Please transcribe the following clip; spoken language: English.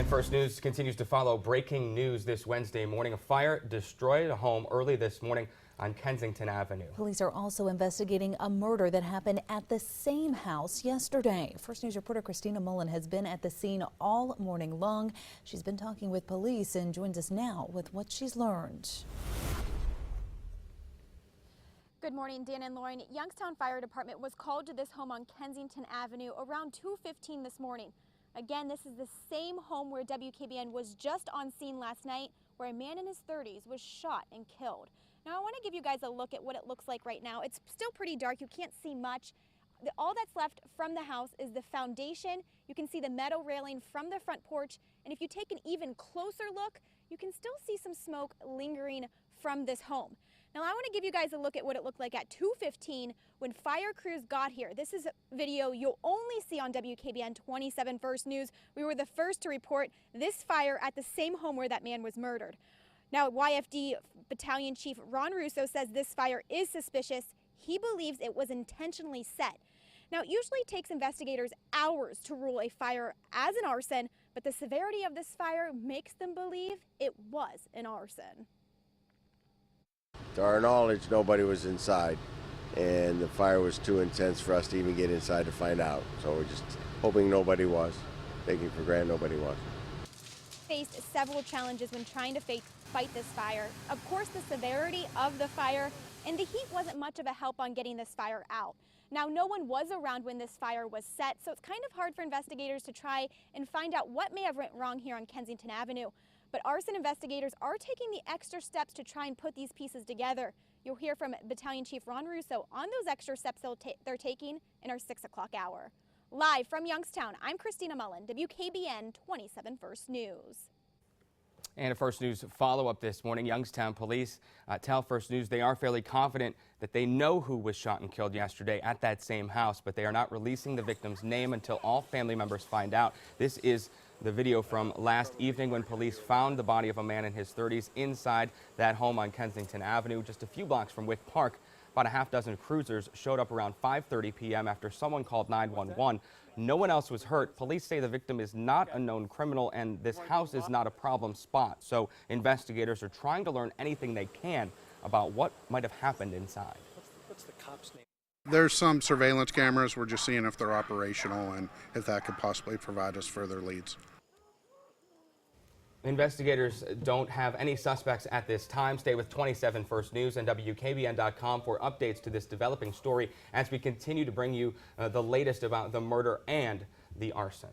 And First News continues to follow breaking news this Wednesday morning. A fire destroyed a home early this morning on Kensington Avenue. Police are also investigating a murder that happened at the same house yesterday. First News reporter Christina Mullen has been at the scene all morning long. She's been talking with police and joins us now with what she's learned. Good morning, Dan and Lauren. Youngstown Fire Department was called to this home on Kensington Avenue around 2:15 this morning. Again, this is the same home where WKBN was just on scene last night, where a man in his 30s was shot and killed. Now, I want to give you guys a look at what it looks like right now. It's still pretty dark. You can't see much. All that's left from the house is the foundation. You can see the metal railing from the front porch. And if you take an even closer look, you can still see some smoke lingering from this home. Now, I want to give you guys a look at what it looked like at 2:15 when fire crews got here. This is video you'll only see on WKBN 27 First News. We were the first to report this fire at the same home where that man was murdered. Now, YFD Battalion Chief Ron Russo says this fire is suspicious. He believes it was intentionally set. Now, it usually takes investigators hours to rule a fire as an arson, but the severity of this fire makes them believe it was an arson. To our knowledge, nobody was inside, and the fire was too intense for us to even get inside to find out. So we're just hoping nobody was, taking for granted nobody was. Faced several challenges when trying to fight this fire. Of course, the severity of the fire and the heat wasn't much of a help on getting this fire out. Now, no one was around when this fire was set, so it's kind of hard for investigators to try and find out what may have went wrong here on Kensington Avenue. But arson investigators are taking the extra steps to try and put these pieces together. You'll hear from Battalion Chief Ron Russo on those extra steps they're taking in our 6 o'clock hour. Live from Youngstown, I'm Christina Mullen, WKBN 27 First News. And a First News follow-up this morning. Youngstown police tell First News they are fairly confident that they know who was shot and killed yesterday at that same house, but they are not releasing the victim's name until all family members find out. This is the video from last evening when police found the body of a man in his 30s inside that home on Kensington Avenue, just a few blocks from Wick Park. About a half dozen cruisers showed up around 5:30 p.m. after someone called 911. No one else was hurt. Police say the victim is not a known criminal and this house is not a problem spot. So investigators are trying to learn anything they can about what might have happened inside. What's the cop's name? There's some surveillance cameras. We're just seeing if they're operational and if that could possibly provide us further leads. Investigators don't have any suspects at this time. Stay with 27 First News and WKBN.com for updates to this developing story as we continue to bring you the latest about the murder and the arson.